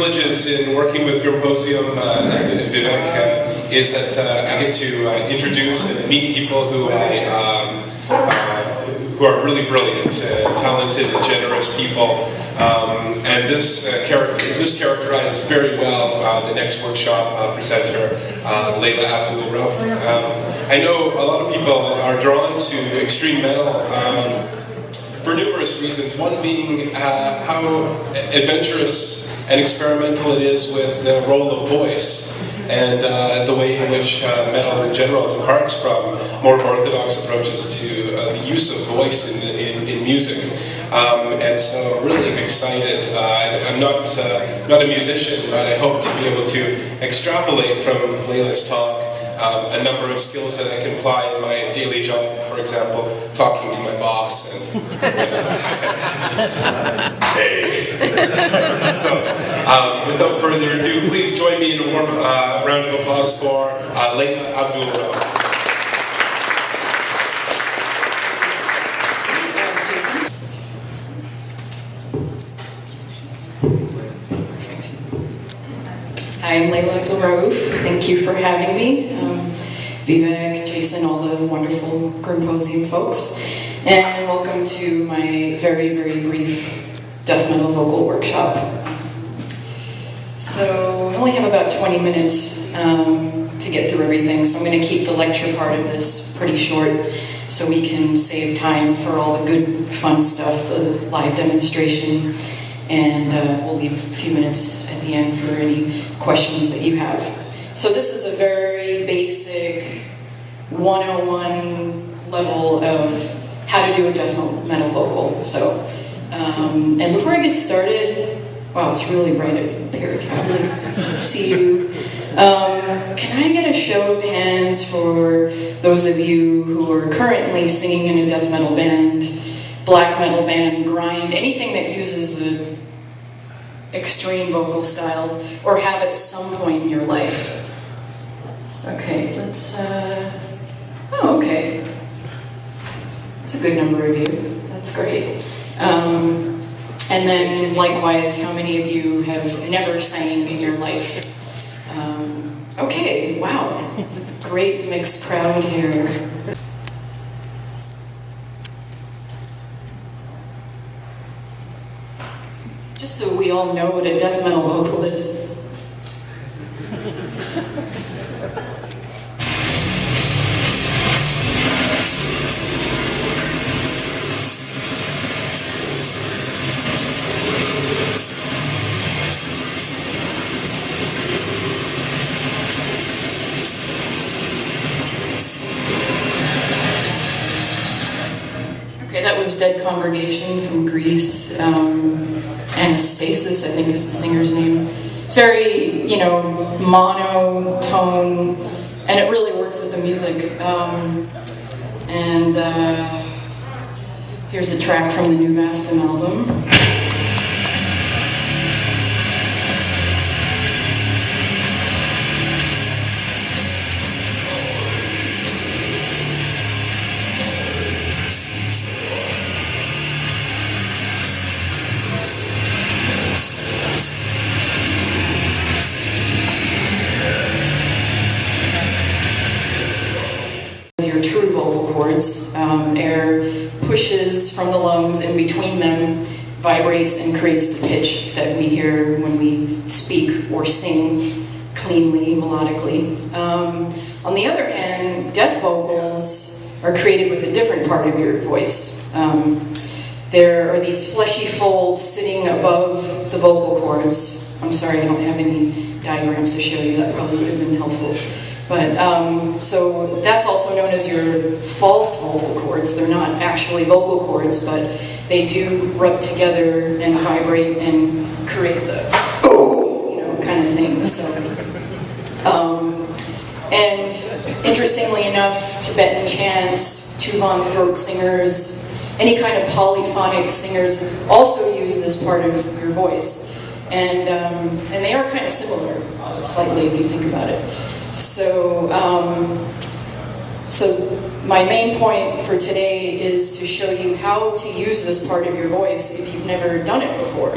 privileges in working with Grimposium and Vivek is that I get to introduce and meet people who are really brilliant, talented, and generous people. And this characterizes very well the next workshop presenter, Abdul-Rauf. I know a lot of people are drawn to extreme metal for numerous reasons. One being how adventurous and experimental it is with the role of voice, and the way in which metal in general departs from more orthodox approaches to the use of voice in music. And so really excited. I'm not a musician, but I hope to be able to extrapolate from Layla's talk a number of skills that I can apply in my daily job. For example, talking to my boss and hey. So without further ado, please join me in a warm round of applause for Layla Abdul-Rauf. Hi, I'm Layla Abdul-Rauf. Thank you for having me. Vivek, Jason, all the wonderful Grimposium folks. And welcome to my very, very brief death metal vocal workshop. So I only have about 20 minutes to get through everything, so I'm going to keep the lecture part of this pretty short so we can save time for all the good, fun stuff, the live demonstration, and we'll leave a few minutes at the end for any questions that you have. So this is a very basic 101 level of how to do a death metal vocal. So, and before I get started, wow, it's really bright up here, I can't really see you. Can I get a show of hands for those of you who are currently singing in a death metal band, black metal band, grind, anything that uses an extreme vocal style, or have at some point in your life? Okay, let's, oh, okay. That's a good number of you. That's great. And then, likewise, how many of you have never sang in your life? Okay, wow. Great mixed crowd here. Just so we all know what a death metal vocal is. Okay, that was Dead Congregation from Greece. Anastasis, I think, is the singer's name. Very, you know, monotone, and it really works with the music. Here's a track from the new Vastum album. Your true vocal cords. Air pushes from the lungs, in between them vibrates and creates the pitch that we hear when we speak or sing cleanly, melodically. On the other hand, death vocals are created with a different part of your voice. There are these fleshy folds sitting above the vocal cords. I'm sorry, I don't have any diagrams to show you. That probably would have been helpful. But, so that's also known as your false vocal cords. They're not actually vocal cords, but they do rub together and vibrate and create the, you know, kind of thing. So, and interestingly enough, Tibetan chants, Tuvan throat singers, any kind of polyphonic singers also use this part of your voice. And they are kind of similar, slightly, if you think about it. So, so my main point for today is to show you how to use this part of your voice if you've never done it before,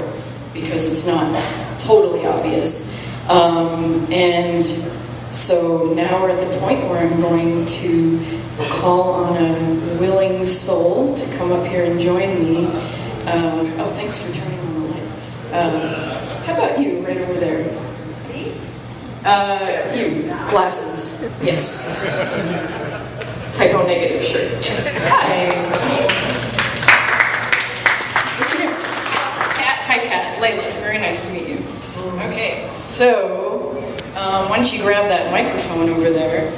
because it's not totally obvious. And so now we're at the point where I'm going to call on a willing soul to come up here and join me. Oh, thanks for turning on the light. How about you, right over there? Me? You, glasses, yes. Typo negative shirt, yes. Hi. What's your name? Kat. Hi, Kat. Layla, very nice to meet you. Okay, so why don't you grab that microphone over there?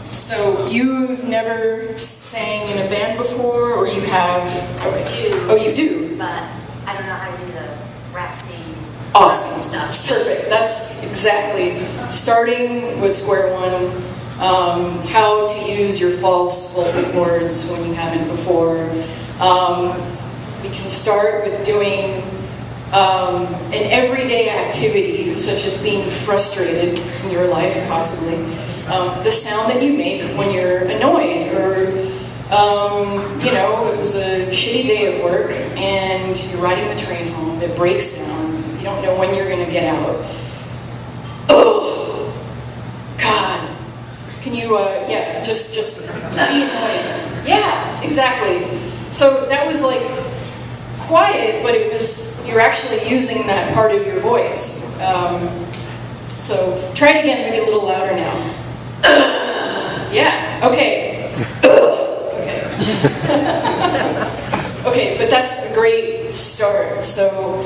So you've never sang in a band before, or you have? Okay. I do. Oh, you do? But I don't know how to do the raspy Awesome. stuff. Perfect. That's exactly. Starting with square one, how to use your false vocal cords when you haven't before. We can start with doing an everyday activity, such as being frustrated in your life, possibly. The sound that you make when you're annoyed, or you know, it was a shitty day at work and you're riding the train home, it breaks down, you don't know when you're going to get out. Oh, God. Can you, yeah, just be annoyed. Yeah, exactly. So that was like quiet, but it was, you're actually using that part of your voice. So try it again, maybe a little louder now. Yeah, okay. Okay. Okay, but that's a great start. So,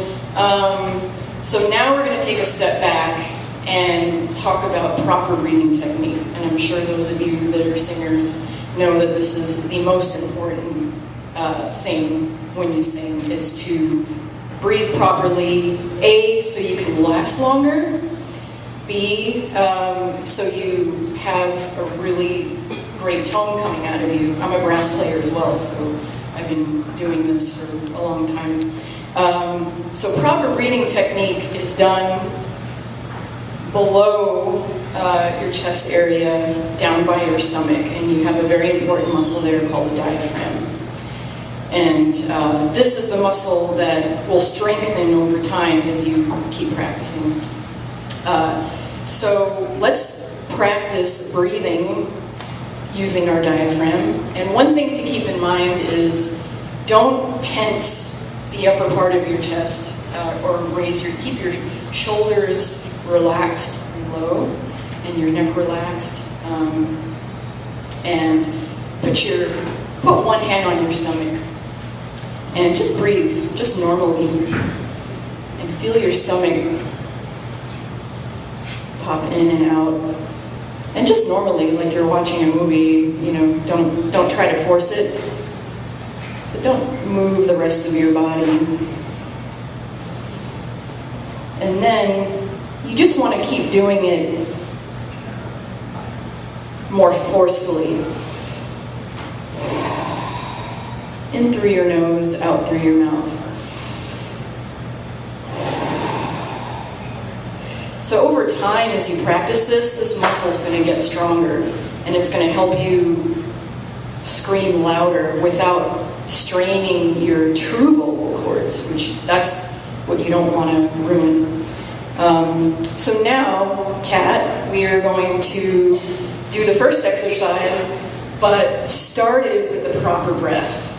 so now we're going to take a step back and talk about proper breathing technique. And I'm sure those of you that are singers know that this is the most important thing when you sing, is to breathe properly. A, so you can last longer. B, so you have a really great tone coming out of you. I'm a brass player as well, so I've been doing this for a long time. So proper breathing technique is done below your chest area, down by your stomach, and you have a very important muscle there called the diaphragm. And this is the muscle that will strengthen over time as you keep practicing. So let's practice breathing using our diaphragm. And one thing to keep in mind is don't tense the upper part of your chest or keep your shoulders relaxed and low and your neck relaxed. And put one hand on your stomach and just breathe, just normally. And feel your stomach pop in and out. And just normally, like you're watching a movie, you know, don't try to force it, but don't move the rest of your body. And then you just want to keep doing it more forcefully. In through your nose, out through your mouth. So over time, as you practice this muscle is going to get stronger, and it's going to help you scream louder without straining your true vocal cords, which that's what you don't want to ruin. So now, Kat, we are going to do the first exercise, but started with the proper breath.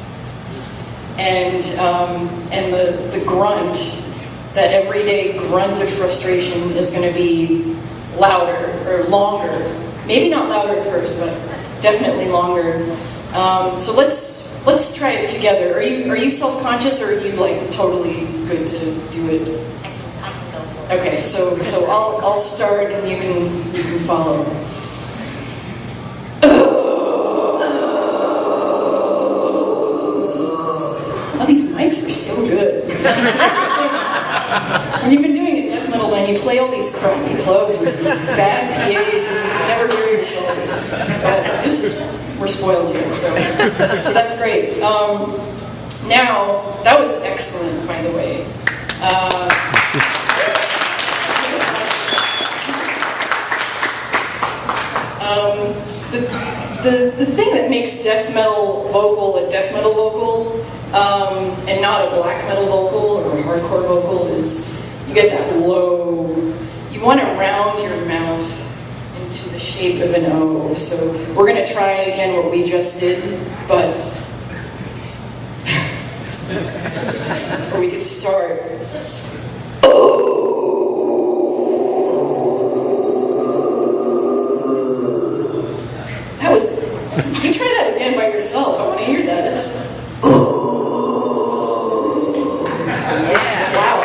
And the grunt, that everyday grunt of frustration is going to be louder or longer. Maybe not louder at first, but definitely longer. So let's try it together. Are you self-conscious, or are you like totally good to do it? I can go for it. Okay, so I'll start and you can follow. Oh, these mics are so good. When you've been doing a death metal band, you play all these crappy clubs with bad PAs and you never hear yourself. But we're spoiled here, so that's great. Now, that was excellent, by the way. The thing that makes death metal vocal a death metal vocal and not a black metal vocal or a hardcore vocal, is you get that low, you want to round your mouth into the shape of an O. So we're going to try again what we just did, but, or we could start. That was, you try that again by yourself. I want to hear that. That's, yeah, wow.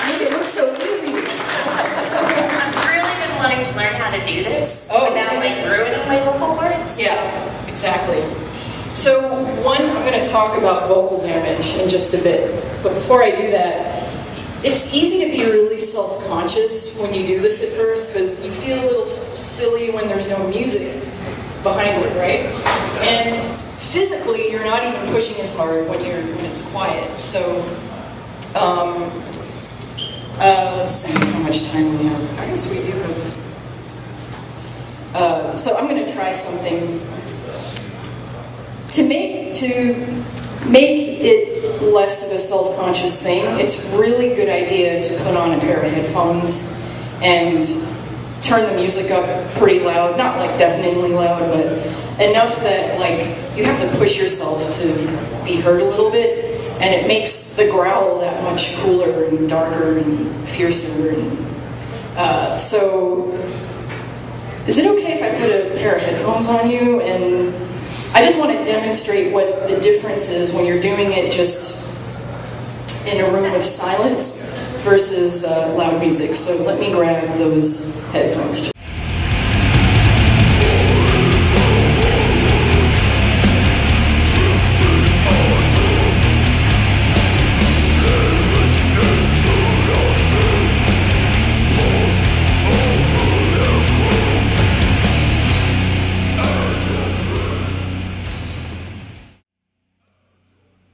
Make it look so easy. I've really been wanting to learn how to do this without like ruining my vocal cords. Yeah, exactly. So one, I'm going to talk about vocal damage in just a bit. But before I do that, it's easy to be really self-conscious when you do this at first because you feel a little silly when there's no music behind it, right? And physically, you're not even pushing as hard when it's quiet. So, let's see how much time we have. I guess we do have. So I'm going to try something to make it less of a self-conscious thing. It's a really good idea to put on a pair of headphones and turn the music up pretty loud, not like deafeningly loud, but enough that like you have to push yourself to be heard a little bit, and it makes the growl that much cooler and darker and fiercer. And, so, is it okay if I put a pair of headphones on you? And I just want to demonstrate what the difference is when you're doing it just in a room of silence versus loud music. So let me grab those headphones.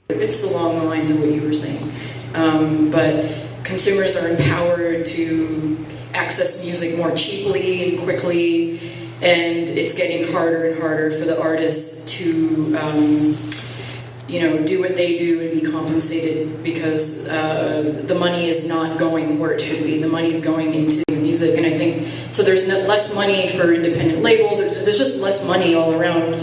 It's along the lines of what you were saying, but consumers are empowered to access music more cheaply and quickly, and it's getting harder and harder for the artists to, do what they do and be compensated because the money is not going where it should be. The money is going into music, and I think so. There's less money for independent labels. There's just less money all around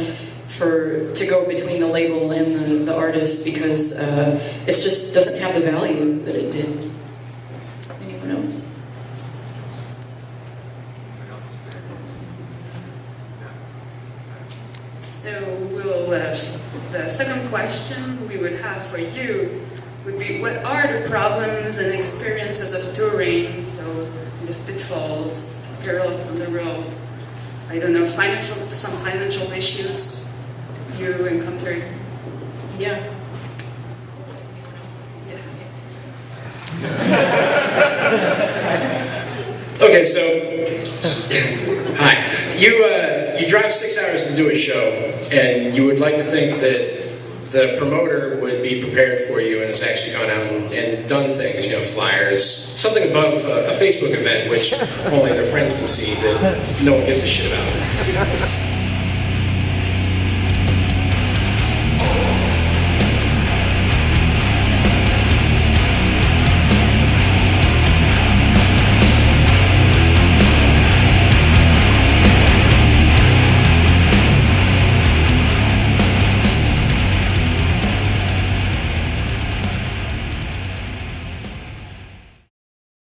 to go between the label and the artist because it just doesn't have the value that it did. Anyone else? So the second question we would have for you would be, what are the problems and experiences of touring? So the pitfalls, peril on the road, I don't know, some financial issues you encountered? Yeah. Okay, so hi. You drive 6 hours to do a show, and you would like to think that the promoter would be prepared for you and has actually gone out and done things, flyers, something above a Facebook event, which only their friends can see that no one gives a shit about.